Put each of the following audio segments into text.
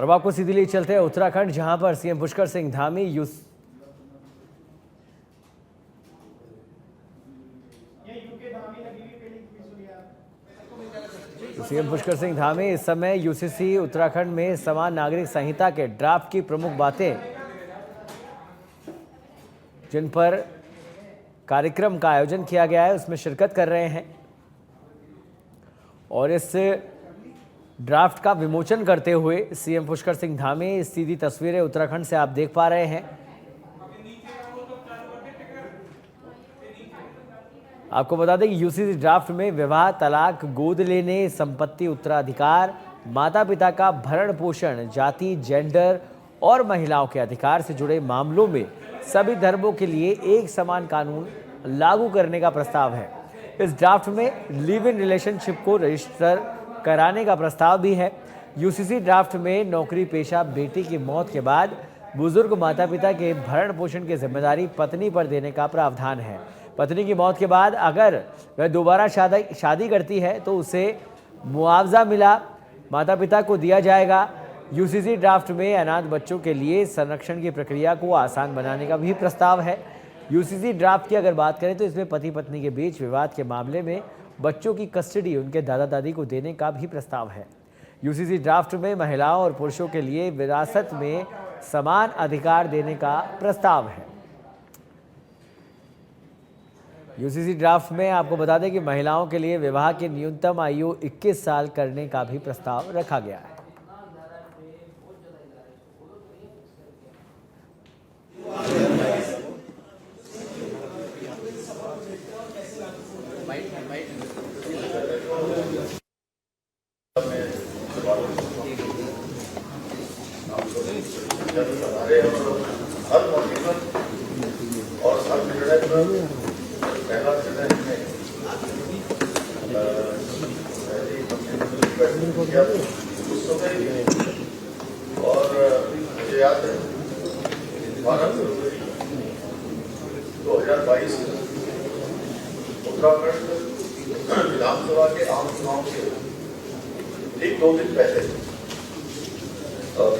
और अब आपको सीधी ले चलते हैं उत्तराखंड, जहां पर सीएम पुष्कर सिंह धामी सीएम पुष्कर सिंह धामी इस समय यूसीसी उत्तराखंड में समान नागरिक संहिता के ड्राफ्ट की प्रमुख बातें जिन पर कार्यक्रम का आयोजन किया गया है उसमें शिरकत कर रहे हैं और इस ड्राफ्ट का विमोचन करते हुए सीएम पुष्कर सिंह धामी सीधी तस्वीरें उत्तराखंड से आप देख पा रहे हैं। आपको बता दें कि यूसीसी ड्राफ्ट में विवाह, तलाक, गोद लेने, संपत्ति उत्तराधिकार, माता पिता का भरण पोषण, जाति, जेंडर और महिलाओं के अधिकार से जुड़े मामलों में सभी धर्मों के लिए एक समान कानून लागू करने का प्रस्ताव है। इस ड्राफ्ट में लिव इन रिलेशनशिप को रजिस्टर कराने का प्रस्ताव भी है। यूसीसी ड्राफ्ट में नौकरी पेशा बेटी की मौत के बाद बुजुर्ग माता पिता के भरण पोषण की जिम्मेदारी पत्नी पर देने का प्रावधान है। पत्नी की मौत के बाद अगर वह दोबारा शादी करती है तो उसे मुआवजा मिला माता पिता को दिया जाएगा। यूसीसी ड्राफ्ट में अनाथ बच्चों के लिए संरक्षण की प्रक्रिया को आसान बनाने का भी प्रस्ताव है। यूसीसी ड्राफ्ट की अगर बात करें तो इसमें पति पत्नी के बीच विवाद के मामले में बच्चों की कस्टडी उनके दादा दादी को देने का भी प्रस्ताव है। यूसीसी ड्राफ्ट में महिलाओं और पुरुषों के लिए विरासत में समान अधिकार देने का प्रस्ताव है। यूसीसी ड्राफ्ट में आपको बता दें कि महिलाओं के लिए विवाह की न्यूनतम आयु 21 साल करने का भी प्रस्ताव रखा गया है। हर मौके पर और हर निर्णय पर पहला निर्णय उस समय और मुझे याद है 12 फरवरी 2022 उत्तराखंड विधानसभा के आम चुनाव से ठीक 2 दिन पहले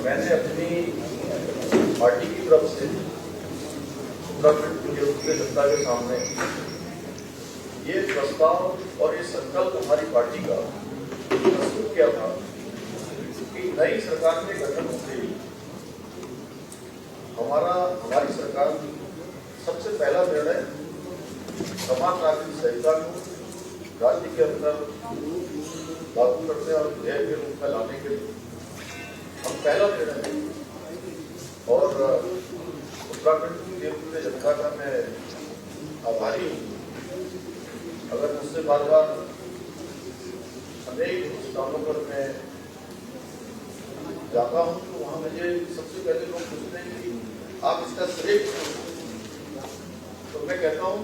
मैंने अपनी पार्टी की तरफ से उत्तराखंड के जनता के सामने ये प्रस्ताव और ये संकल्प हमारी पार्टी का प्रस्तुत किया था कि नई सरकार के गठन होते ही हमारी सरकार सबसे पहला निर्णय समान नागरिक संहिता को राज्य के अंदर लागू करने और विधेयक के रूप में लाने के लिए हम पहला निर्णय और उत्तराखंड की पूरे जनता का मैं आभारी हूँ। अगर मुझसे बार बार अनेक स्थानों पर मैं जाता हूँ तो वहाँ मुझे सबसे पहले लोग पूछते हैं कि आप इसका श्रेय, तो मैं कहता हूँ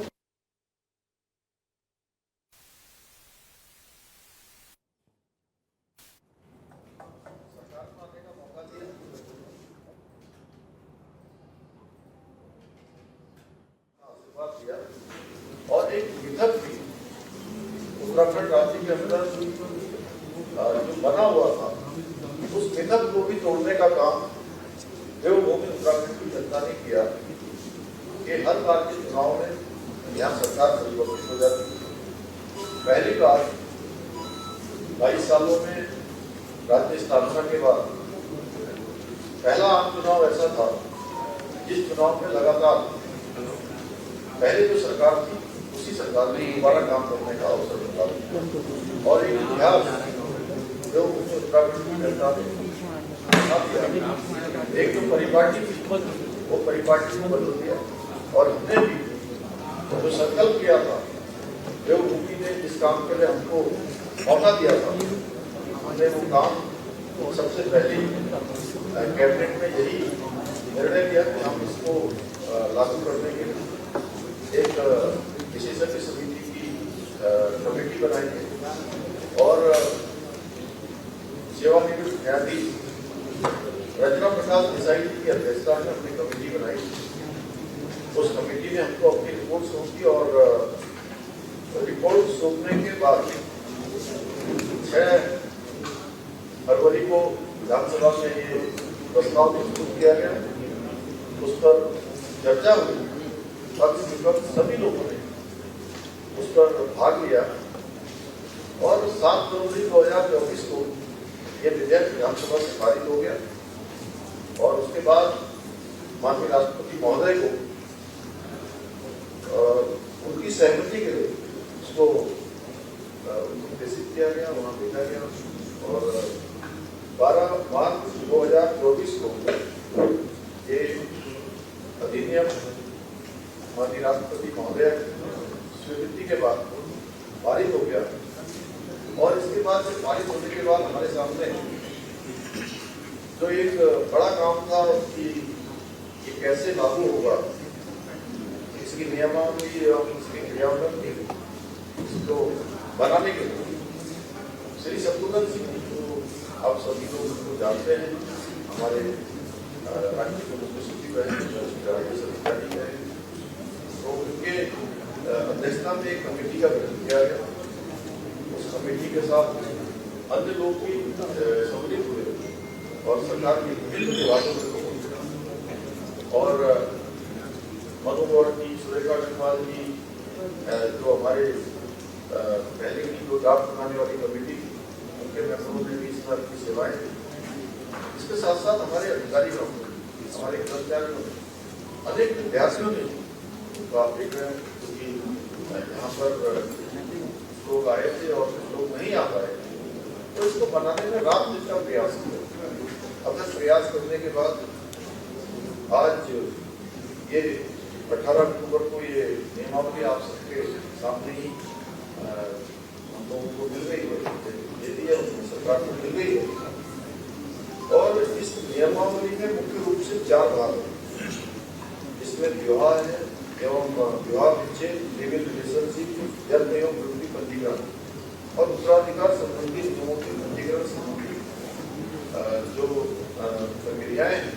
और एक विधक भी उत्तराखंड राज्य के अंदर जो बना हुआ था उस विधक को भी तोड़ने का काम देवभूमि उत्तराखंड की जनता ने किया कि हर बार के चुनाव में यहाँ सरकार परिवर्तित हो जाती है। पहली बार 22 सालों में राज्य स्थापना के बाद पहला आम चुनाव ऐसा था जिस चुनाव में लगातार पहले जो सरकार थी उसी सरकार ने दोबारा काम करने का अवसर मिला और एक इतिहास जो उत्तराखंड की जनता ने एक जो परिपाटी वो परिपाटी को बदल दिया और हमने भी जो संकल्प किया था देवभूमि ने जिस काम के लिए हमको मौका दिया था हमने वो काम सबसे पहले कैबिनेट में यही निर्णय लिया कि हम इसको लागू करने के लिए एक विशेषज्ञ समिति की कमेटी बनाई है और सेवानिवृत्त न्यायाधीश रचना प्रकाश देसाई जी की अध्यक्षता में हमने कमेटी बनाई। उस कमेटी ने हमको अपनी रिपोर्ट सौंपी और रिपोर्ट सौंपने के बाद 6 फरवरी को विधानसभा में ये प्रस्ताव प्रस्तुत किया गया, उस पर चर्चा हुई, सभी लोगों ने उस पर भाग लिया और 7 फरवरी 2024 को यह विधेयक विधानसभा से पारित हो गया। और उसके बाद माननीय राष्ट्रपति महोदय को उनकी सहमति के लिए उसको उनको प्रेषित किया गया, वहाँ भेजा गया और 12 मार्च 2024 को ये अधिनियम माननीय राष्ट्रपति महोदय स्वीकृति के बाद पारित हो गया। और इसके बाद जब पारित होने के बाद हमारे सामने जो एक बड़ा काम था कि ये कैसे लागू होगा, इसकी नियमावली और इसके क्रियान्वयन इसको बनाने के लिए श्री शत्रुघ्न सिंह, जो आप सभी लोग उसको जानते हैं, हमारे राज्य के मुख्य सचिव है, तो उनके अध्यक्षता में एक कमेटी का गठन किया गया। उस कमेटी के साथ अन्य लोग भी सम्मिलित हुए और सरकार की विभिन्न विभागों से और मनोहर जी, सुरेखा अग्रवाल जी, जो हमारे पहले की जो ड्राफ्ट बनाने वाली कमेटी थी, उनके मेंबरों ने भी इस पर की सेवाएं दी। इसके साथ साथ हमारे अधिकारियों, हमारे कर्मचारियों, अनेक विद्यार्थियों ने, तो आप देख रहे हैं क्योंकि यहाँ पर लोग आए थे और कुछ लोग नहीं आ पाए, तो इसको बनाने में रात दिन का प्रयास किया। अगर प्रयास करने के बाद आज ये 18 अक्टूबर को ये नियमावली आप सबके सामने ही हम लोगों को मिल गई है, सरकार को मिल गई है। और इस नियमावली में मुख्य रूप से 4 भाग हैं, जिसमें विवाह है एवं विवाह विच्छेद, लिव-इन रिलेशनशिप, जन्म एवं मृत्यु पंजीकरण और उत्तराधिकार संबंधी नियमों के पंजीकरण संबंधी जो प्रक्रियाएं हैं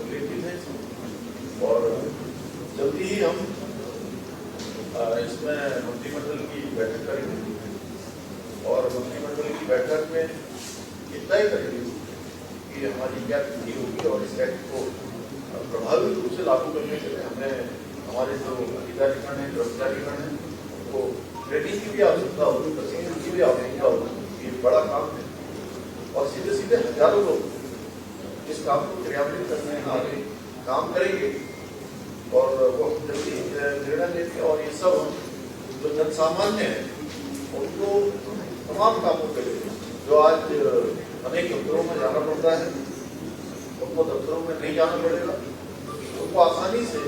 उल्लेखित है। और जल्दी ही हम इसमें मंत्रिमंडल की बैठक करेंगे और मंत्रिमंडल की बैठक में इतना ही करेंगे कि हमारी क्या तिथि होगी और इस एक्ट को प्रभावी रूप से लागू करने के लिए हमें हमारे जो अधिकारीगण हैं, कर्मचारीगण हैं, उनको ट्रेनिंग की भी आवश्यकता होगी, प्रशिक्षण की भी आवश्यकता होगी। ये बड़ा काम है और सीधे सीधे हजारों लोग इस काम को क्रियान्वित करने में आगे काम करेंगे और वो जल्दी निर्णय लेंगे। और ये सब जो जन सामान्य है उनको तमाम कामों के लिए जो आज अनेक दफ्तरों में जाना पड़ता है, उनको दफ्तरों में नहीं जाना पड़ेगा, उनको आसानी से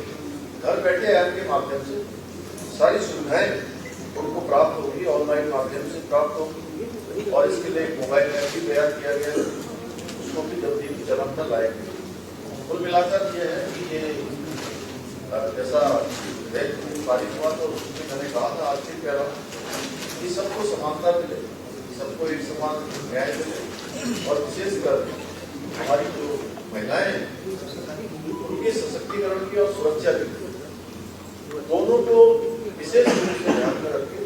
घर बैठे ऐप के माध्यम से सारी सुविधाएं उनको प्राप्त होगी, ऑनलाइन माध्यम से प्राप्त होगी। और इसके लिए एक मोबाइल ऐप भी तैयार किया गया है, उसको भी जल्दी चलन पर लाएंगे। कुल मिलाकर ये है कि ये जैसा पारित हुआ तो उसमें मैंने कहा था, आज भी कह रहा हूँ कि सबको समानता मिले, सबको एक समान न्याय मिले और विशेषकर हमारी जो महिलाएं हैं उनके सशक्तिकरण की और सुरक्षा की दोनों को विशेष रूप से ध्यान में रख के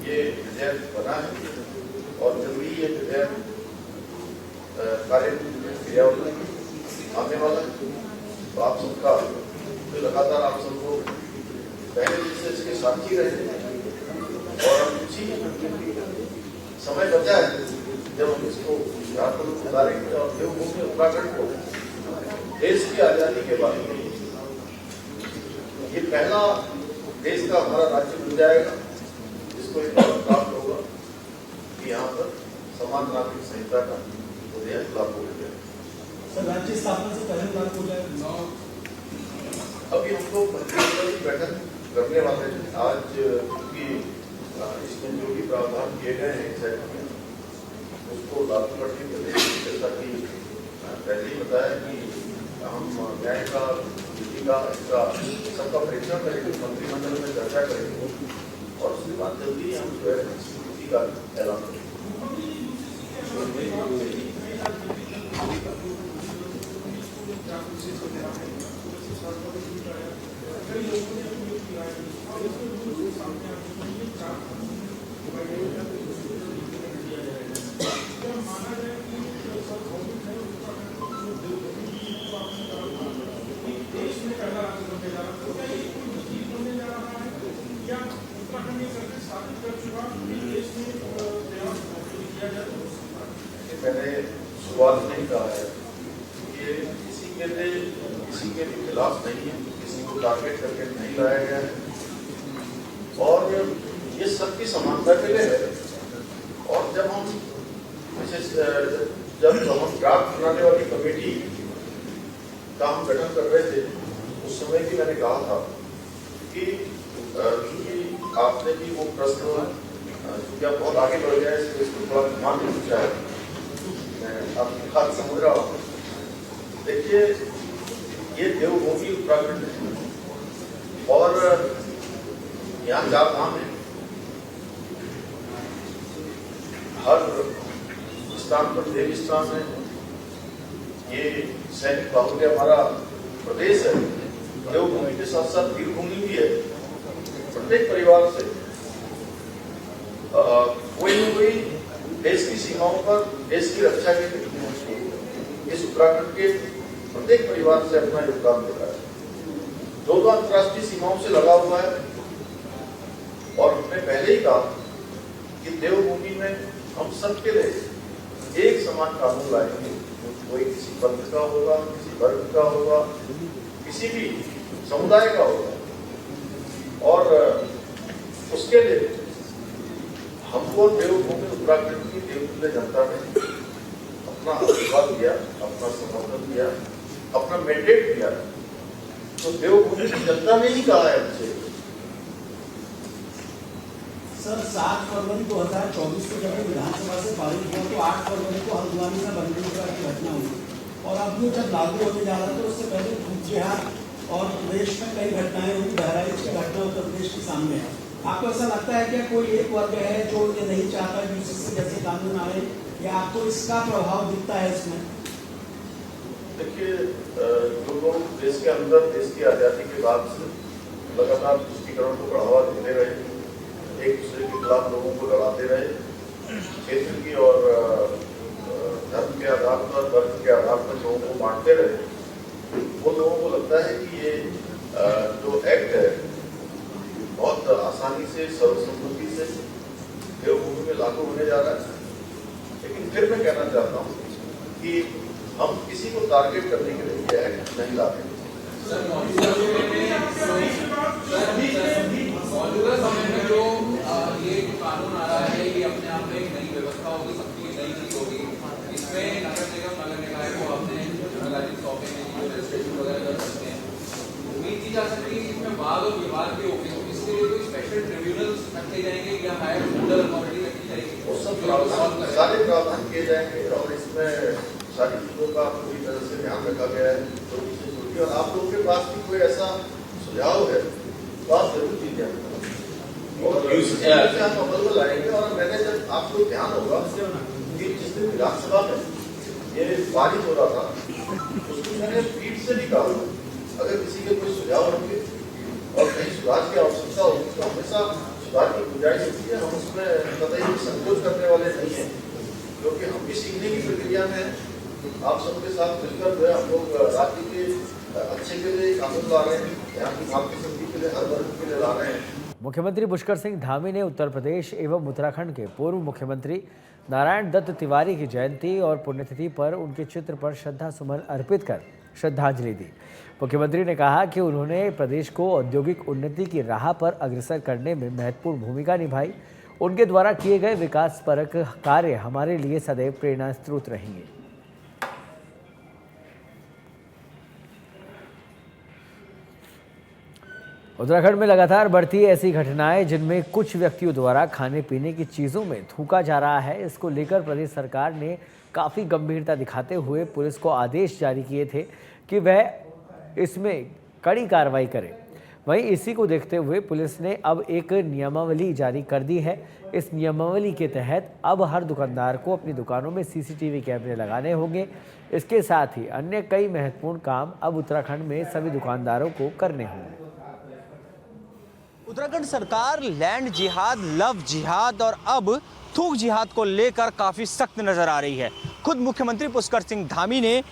ये विधेयक बना है और जल्दी ये विधेयक कार्य क्रियान्वयन आने वाला है। तो आप सबका जो लगातार आप सबको पहले दिन से इसके साक्षी रहे और अब कुछ ही समय बचा है जब हम इसको उतारेंगे और देवभूमि उत्तराखंड को देश की आजादी के बाद ये पहला देश का हमारा राज्य बन जाएगा जिसको एक प्राप्त होगा कि यहाँ पर समान नागरिक संहिता का विधेयक लागू हो जाए। सर, राज्य स्थापना से पहले लागू हो जाएगा। अभी हम लोग मंत्रिमंडल की बैठक करने वाले हैं आज, क्योंकि इसमें जो भी प्रावधान किए गए हैं इस एक्ट में उसको लागू करने के लिए, जैसा कि पहले ही बताया कि हम न्याय का, नीति का, इसका सबका परीक्षण करेंगे, मंत्रिमंडल में चर्चा करेंगे और उसके बाद जल्दी हम जो है नीति का ऐलान करेंगे। नहीं कहा है, ये किसी के लिए किसी के भी खिलाफ नहीं है, किसी को टारगेट करके नहीं लाया गया है और ये सबकी समानता के लिए है। और जब हम ड्राफ्ट बनाने वाली कमेटी का हम गठन कर रहे थे, उस समय भी मैंने कहा था कि आपने भी वो प्रश्न क्या बहुत आगे बढ़ गया है, इसको थोड़ा ध्यान नहीं पूछा है, मैं आपकी बात समझ रहा हूँ। देखिए, ये देवभूमि उत्तराखंड है और यहाँ 4 धाम है। हर स्थान पर देव स्थान है। ये सैनिक बाहुल्य हमारा प्रदेश है। देवभूमि के साथ साथ वीरभूमि भी है। प्रत्येक परिवार से कोई न कोई देश की सीमाओं पर देश की रक्षा के लिए इस उत्तराखंड के प्रत्येक परिवार से अपना योगदान दे रहा है। 2 अंतर्राष्ट्रीय सीमाओं से लगा हुआ है और हमने पहले ही कहा कि देवभूमि में हम सबके लिए एक समान कानून लाएंगे। कोई किसी पंथ का होगा, किसी वर्ग का होगा, किसी भी समुदाय का होगा और उसके लिए हमको देवभूमि उत्तराखंड की देवतुल्य जनता ने अपना आशीर्वाद दिया, अपना समर्थन दिया, अपना मैंडेट दिया। तो देवभूमि की जनता ने ही कहा है हमसे। सर 7 फरवरी 2024 को जब विधानसभा से पारित हुआ तो 8 फरवरी को हल्द्वानी में बंदूकराज की घटना हुई और अब ये जब लागू होने जा रहा था तो उससे पहले जिहाद और प्रदेश में कई घटनाएं हुई। बहराइच की घटना उत्तर प्रदेश के सामने है। आपको ऐसा लगता है क्या कोई एक वर्ग है जो ये नहीं चाहता कि उससे जैसे कानून आए, या आपको इसका प्रभाव दिखता है इसमें? देखिए, जो लोग देश के अंदर देश की आजादी के बाद से लगातार तुष्टीकरण को बढ़ावा देते रहे, एक दूसरे के खिलाफ लोगों को लड़ाते रहे, क्षेत्र की और धर्म के आधार पर, वर्ग के आधार पर लोगों को बांटते रहे, वो लोगों को लगता है कि ये जो एक्ट है बहुत आसानी से, सर्वसम्मति से देवभूमि में लागू होने जा रहा है। लेकिन फिर मैं कहना चाहता हूँ कि हम किसी को टारगेट करने के लिए ये एक्ट नहीं लाते। मौजूदा समय में जो ये कानून आ रहा है, ये अपने आप में एक नई व्यवस्था होगी, सबकी नई चीज होगी। इसमें नगर निगम, नगर निकाय को अपने जिम्मेदारी सौंपे में रजिस्ट्रेशन वगैरह कर सकते हैं। उम्मीद की जा सकती है कि इसमें वाद और विवाद भी होगी, तो इसके लिए कोई स्पेशल ट्रिब्यूनल्स रखे जाएंगे या हायर नोडल अथॉरिटी रखी जाएगी? वो सब सारे प्रावधान किए जाएंगे और इसमें सारी चीजों का पूरी तरह से ध्यान रखा गया है। तो और आप लोगों के पास भी कोई ऐसा सुझाव है तो आप जरूर दीजिए और हम अमल में लाएंगे। और मैंने जब आपको ध्यान होगा कि जिस दिन विधानसभा में ये पारित हो रहा था, उसमें मैंने पीठ से भी कहा अगर किसी के कोई सुझाव होंगे और कहीं सुधार की आवश्यकता होगी तो हमेशा सुधार की गुंजाइश होती है। हम उसमें कतई संकोच करने वाले नहीं हैं, क्योंकि हम भी सीखने की प्रक्रिया में आप सबके साथ मिलकर जो है हम लोग राज्य के अच्छे के लिए कानून ला रहे हैं, यहाँ की भारतीय संस्कृति के लिए, हर वर्ग के लिए ला रहे हैं। मुख्यमंत्री पुष्कर सिंह धामी ने उत्तर प्रदेश एवं उत्तराखंड के पूर्व मुख्यमंत्री नारायण दत्त तिवारी की जयंती और पुण्यतिथि पर उनके चित्र पर श्रद्धा सुमन अर्पित कर श्रद्धांजलि दी। मुख्यमंत्री ने कहा कि उन्होंने प्रदेश को औद्योगिक उन्नति की राह पर अग्रसर करने में महत्वपूर्ण भूमिका निभाई। उनके द्वारा किए गए विकासपरक कार्य हमारे लिए सदैव प्रेरणा स्रोत रहेंगे। उत्तराखंड में लगातार बढ़ती ऐसी घटनाएं जिनमें कुछ व्यक्तियों द्वारा खाने पीने की चीज़ों में थूका जा रहा है, इसको लेकर प्रदेश सरकार ने काफ़ी गंभीरता दिखाते हुए पुलिस को आदेश जारी किए थे कि वह इसमें कड़ी कार्रवाई करे। वहीं इसी को देखते हुए पुलिस ने अब एक नियमावली जारी कर दी है। इस नियमावली के तहत अब हर दुकानदार को अपनी दुकानों में सीसीटीवी कैमरे लगाने होंगे। इसके साथ ही अन्य कई महत्वपूर्ण काम अब उत्तराखंड में सभी दुकानदारों को करने होंगे। उत्तराखंड सरकार लैंड जिहाद, लव जिहाद और अब थूक जिहाद को लेकर काफ़ी सख्त नजर आ रही है। खुद मुख्यमंत्री पुष्कर सिंह धामी ने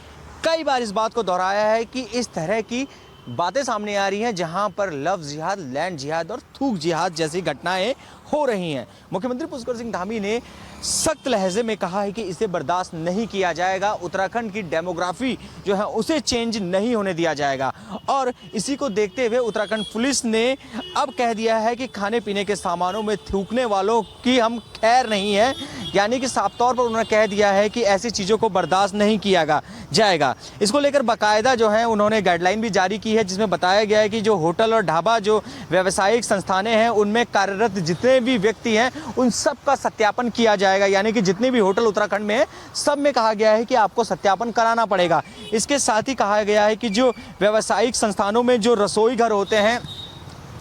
कई बार इस बात को दोहराया है कि इस तरह की बातें सामने आ रही हैं जहां पर लव जिहाद, लैंड जिहाद और थूक जिहाद जैसी घटनाएं हो रही हैं। मुख्यमंत्री पुष्कर सिंह धामी ने सख्त लहजे में कहा है कि इसे बर्दाश्त नहीं किया जाएगा। उत्तराखंड की डेमोग्राफी जो है उसे चेंज नहीं होने दिया जाएगा। और इसी को देखते हुए उत्तराखंड पुलिस ने अब कह दिया है कि खाने पीने के सामानों में थूकने वालों की हम खैर नहीं है, यानी कि साफ तौर पर उन्होंने कह दिया है कि ऐसी चीज़ों को बर्दाश्त नहीं किया जाएगा। इसको लेकर बाकायदा जो है उन्होंने गाइडलाइन भी जारी की है, जिसमें बताया गया है कि जो होटल और ढाबा जो व्यावसायिक संस्थानें हैं उनमें कार्यरत जितने भी व्यक्ति हैं उन सब का सत्यापन किया जाएगा। यानी कि जितने भी होटल उत्तराखंड में हैं सब में कहा गया है कि आपको सत्यापन कराना पड़ेगा। इसके साथ ही कहा गया है कि जो व्यावसायिक संस्थानों में जो रसोई घर होते हैं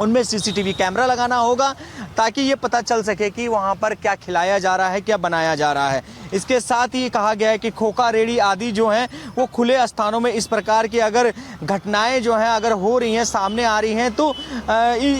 उनमें सीसीटीवी कैमरा लगाना होगा, ताकि ये पता चल सके कि वहाँ पर क्या खिलाया जा रहा है, क्या बनाया जा रहा है। इसके साथ ही कहा गया है कि खोखा रेडी आदि जो हैं वो खुले स्थानों में इस प्रकार की अगर घटनाएं जो हैं अगर हो रही हैं, सामने आ रही हैं, तो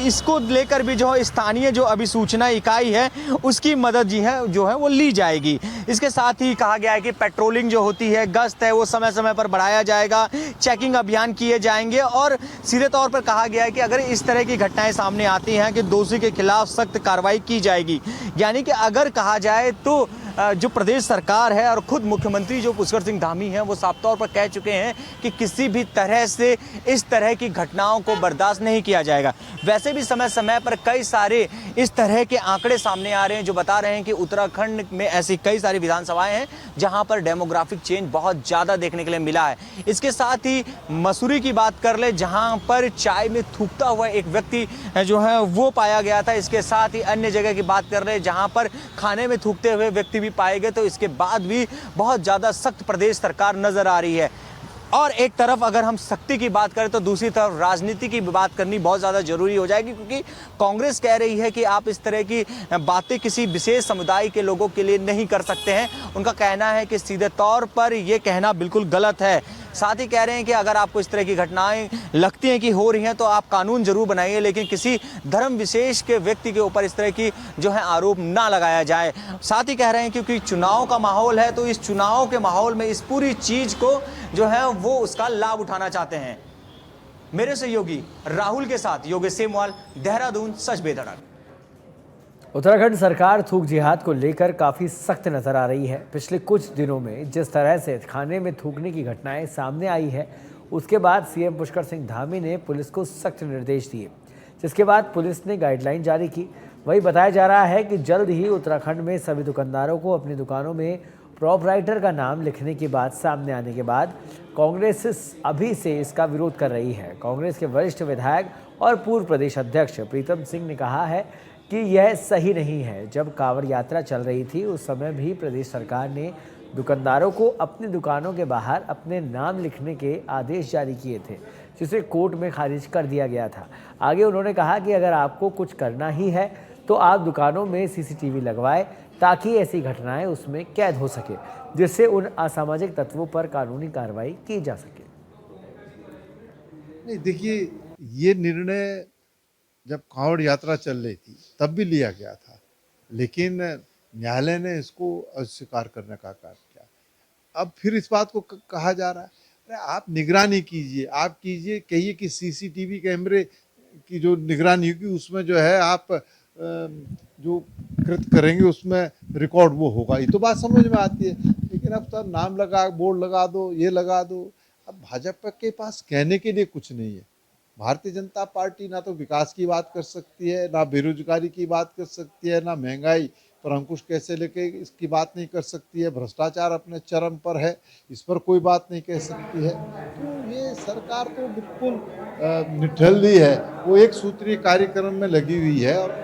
इसको लेकर भी जो स्थानीय जो अभिसूचना इकाई है उसकी मदद जो है वो ली जाएगी। इसके साथ ही कहा गया है कि पेट्रोलिंग जो होती है, गश्त है, वो समय समय पर बढ़ाया जाएगा, चेकिंग अभियान किए जाएंगे। और सीधे तौर पर कहा गया है कि अगर इस तरह की घटनाएं सामने आती हैं कि दोषी के खिलाफ सख्त कार्रवाई की जाएगी। यानी कि अगर कहा जाए तो जो प्रदेश सरकार है और खुद मुख्यमंत्री जो पुष्कर सिंह धामी हैं वो साफ तौर पर कह चुके हैं कि किसी भी तरह से इस तरह की घटनाओं को बर्दाश्त नहीं किया जाएगा। वैसे भी समय समय पर कई सारे इस तरह के आंकड़े सामने आ रहे हैं जो बता रहे हैं कि उत्तराखंड में ऐसी कई सारी विधानसभाएं हैं जहां पर डेमोग्राफिक चेंज बहुत ज़्यादा देखने के लिए मिला है। इसके साथ ही मसूरी की बात कर ले, जहाँ पर चाय में थूकता हुआ एक व्यक्ति जो है वो पाया गया था। इसके साथ ही अन्य जगह की बात कर ले जहाँ पर खाने में थूकते हुए व्यक्ति पाए गए, तो इसके बाद भी बहुत ज्यादा सख्त प्रदेश सरकार नजर आ रही है। और एक तरफ अगर हम सख्ती की बात करें तो दूसरी तरफ राजनीति की बात करनी बहुत ज़्यादा जरूरी हो जाएगी, क्योंकि कांग्रेस कह रही है कि आप इस तरह की बातें किसी विशेष समुदाय के लोगों के लिए नहीं कर सकते हैं। उनका कहना है कि सीधे तौर पर यह कहना बिल्कुल गलत है। साथ ही कह रहे हैं कि अगर आपको इस तरह की घटनाएं लगती हैं कि हो रही हैं तो आप कानून जरूर बनाइए, लेकिन किसी धर्म विशेष के व्यक्ति के ऊपर इस तरह की जो है आरोप ना लगाया जाए। साथ ही कह रहे हैं क्योंकि चुनाव का माहौल है, तो इस चुनाव के माहौल में इस पूरी चीज़ को जो है वो उसका लाभ उठाना चाहते हैं। मेरे सहयोगी राहुल के साथ योगेश सेमवाल, देहरादून, सच बेधड़क। उत्तराखंड सरकार थूक जिहाद को लेकर काफ़ी सख्त नज़र आ रही है। पिछले कुछ दिनों में जिस तरह से खाने में थूकने की घटनाएं सामने आई है, उसके बाद सीएम पुष्कर सिंह धामी ने पुलिस को सख्त निर्देश दिए, जिसके बाद पुलिस ने गाइडलाइन जारी की। वही बताया जा रहा है कि जल्द ही उत्तराखंड में सभी दुकानदारों को अपनी दुकानों में प्रोपराइटर का नाम लिखने की बात सामने आने के बाद कांग्रेस अभी से इसका विरोध कर रही है। कांग्रेस के वरिष्ठ विधायक और पूर्व प्रदेश अध्यक्ष प्रीतम सिंह ने कहा है कि यह सही नहीं है। जब कांवड़ यात्रा चल रही थी उस समय भी प्रदेश सरकार ने दुकानदारों को अपनी दुकानों के बाहर अपने नाम लिखने के आदेश जारी किए थे, जिसे कोर्ट में खारिज कर दिया गया था। आगे उन्होंने कहा कि अगर आपको कुछ करना ही है तो आप दुकानों में सीसीटीवी लगवाएं, ताकि ऐसी घटनाएं उसमें कैद हो सके, जिससे उन असामाजिक तत्वों पर कानूनी कार्रवाई की जा सके। नहीं, देखिए, ये निर्णय जब कांवड़ यात्रा चल रही थी तब भी लिया गया था, लेकिन न्यायालय ने इसको अस्वीकार करने का कार्य किया। अब फिर इस बात को कहा जा रहा है, अरे आप निगरानी कीजिए, आप कीजिए, कहिए कि सीसीटीवी कैमरे की जो निगरानी होगी उसमें जो है आप जो कृत करेंगे उसमें रिकॉर्ड वो होगा। ये तो बात समझ में आती है, लेकिन अब तो नाम लगा, बोर्ड लगा दो, ये लगा दो। अब भाजपा के पास कहने के लिए कुछ नहीं है। भारतीय जनता पार्टी ना तो विकास की बात कर सकती है, ना बेरोजगारी की बात कर सकती है, ना महंगाई पर अंकुश कैसे लेके इसकी बात नहीं कर सकती है। भ्रष्टाचार अपने चरम पर है, इस पर कोई बात नहीं कह सकती है। तो ये सरकार तो बिल्कुल निठल्ली है, वो एक सूत्रीय कार्यक्रम में लगी हुई है। और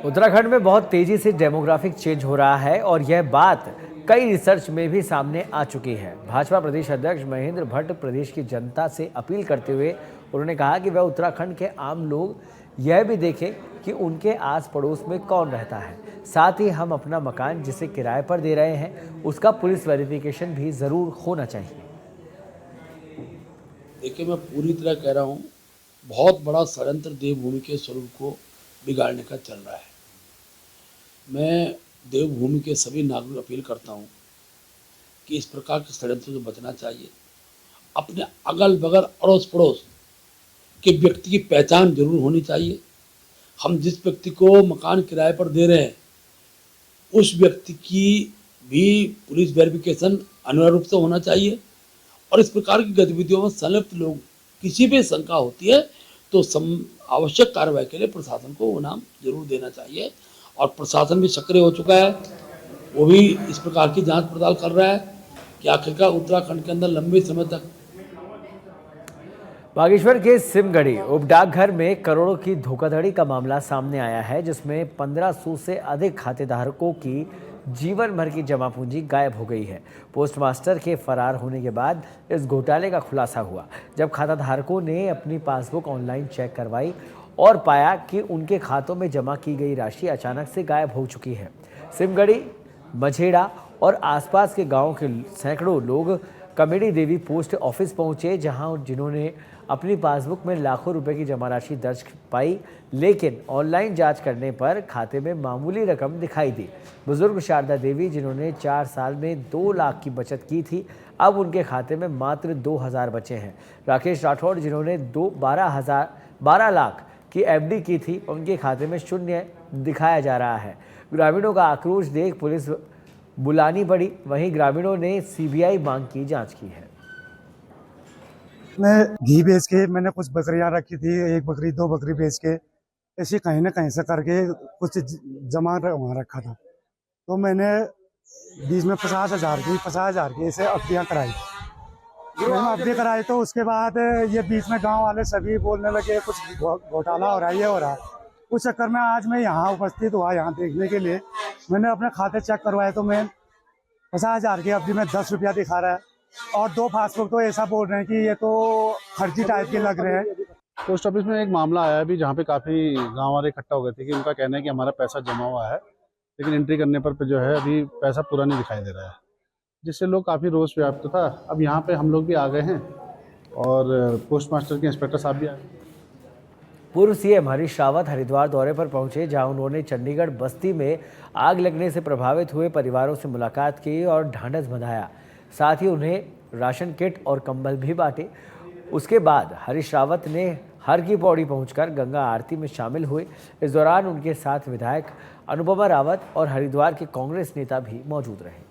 उत्तराखंड में बहुत तेजी से डेमोग्राफिक चेंज हो रहा है और यह बात कई रिसर्च में भी सामने आ चुकी है। भाजपा प्रदेश अध्यक्ष महेंद्र भट्ट प्रदेश की जनता से अपील करते हुए उन्होंने कहा कि वह उत्तराखंड के आम लोग यह भी देखें कि उनके आस पड़ोस में कौन रहता है। साथ ही हम अपना मकान जिसे किराए पर दे रहे हैं उसका पुलिस वेरिफिकेशन भी ज़रूर होना चाहिए। देखिए, मैं पूरी तरह कह रहा हूँ, बहुत बड़ा षड्यंत्र देवभूमि के स्वरूप को बिगाड़ने का चल रहा है। मैं देवभूमि के सभी नागरिक अपील करता हूँ कि इस प्रकार के षड्यंत्र से बचना चाहिए। अपने अगल बगल अड़ोस पड़ोस के व्यक्ति की पहचान जरूर होनी चाहिए। हम जिस व्यक्ति को मकान किराए पर दे रहे हैं उस व्यक्ति की भी पुलिस वेरिफिकेशन अनिवार्य रूप से होना चाहिए। और इस प्रकार की गतिविधियों में संलिप्त लोग किसी भी शंका होती है तो आवश्यक कार्रवाई के लिए प्रशासन को वो नाम जरूर देना चाहिए। और प्रशासन भी सक्रिय हो चुका है, वो भी इस प्रकार की जांच पड़ताल कर रहा है कि आखिरकार उत्तराखंड के अंदर लंबे समय तक। बागेश्वर के सिमगढ़ी उप डाकघर में करोड़ों की धोखाधड़ी का मामला सामने आया है, जिसमें 1500 से अधिक खातेधारकों की जीवन भर की जमा पूंजी गायब हो गई है। पोस्टमास्टर के फरार होने के बाद इस घोटाले का खुलासा हुआ, जब खाताधारकों ने अपनी पासबुक ऑनलाइन चेक करवाई और पाया कि उनके खातों में जमा की गई राशि अचानक से गायब हो चुकी है। सिमगढ़ी, मझेड़ा और आसपास के गांवों के सैकड़ों लोग कमेटी देवी पोस्ट ऑफिस पहुंचे, जिन्होंने अपनी पासबुक में लाखों रुपए की जमा राशि दर्ज पाई, लेकिन ऑनलाइन जांच करने पर खाते में मामूली रकम दिखाई दी। बुजुर्ग शारदा देवी, जिन्होंने 4 साल में 2 लाख की बचत की थी, अब उनके खाते में मात्र 2000 बचे हैं। राकेश राठौड़, जिन्होंने 12 लाख की एफडी की थी, उनके खाते में शून्य दिखाया जा रहा है। ग्रामीणों का आक्रोश देख पुलिस बुलानी पड़ी। वहीं ग्रामीणों ने सीबीआई मांग की जांच की है। मैं घी बेच के मैंने कुछ बकरियां रखी थी, 1 बकरी 2 बकरी बेच के ऐसे कहीं ना कहीं से करके कुछ जमा वहाँ रखा था। तो मैंने बीच में 50,000 की ऐसे अफडियाँ कराई। अफडी कराई तो उसके बाद ये बीच में गांव वाले सभी बोलने लगे कुछ घोटाला हो रहा है, ये हो रहा है। उस चक्कर में आज मैं यहाँ उपस्थित हुआ, यहाँ देखने के लिए। मैंने अपने खाते चेक करवाए तो मैं 50,000 की अफडी में 10 रुपया दिखा रहा है और 2 पासबुक तो ऐसा बोल रहे हैं कि ये तो फर्जी टाइप के लग रहे हैं। पोस्ट ऑफिस में एक मामला आया अभी, जहाँ पे काफ़ी गांव वाले इकट्ठा हो गए थे कि उनका कहना है कि हमारा पैसा जमा हुआ है, लेकिन एंट्री करने पर जो है अभी पैसा पूरा नहीं दिखाई दे रहा है, जिससे लोग काफ़ी रोष व्याप्त था। अब यहाँ पे हम लोग भी आ गए हैं और पोस्ट मास्टर के इंस्पेक्टर साहब भी आए। पूर्व सीएम हरीश रावत हरिद्वार दौरे पर पहुंचे, जहां उन्होंने चंडीगढ़ बस्ती में आग लगने से प्रभावित हुए परिवारों से मुलाकात की और ढांढस बंधाया। साथ ही उन्हें राशन किट और कंबल भी बांटे। उसके बाद हरीश रावत ने हर की पौड़ी पहुंचकर गंगा आरती में शामिल हुए। इस दौरान उनके साथ विधायक अनुपमा रावत और हरिद्वार के कांग्रेस नेता भी मौजूद रहे।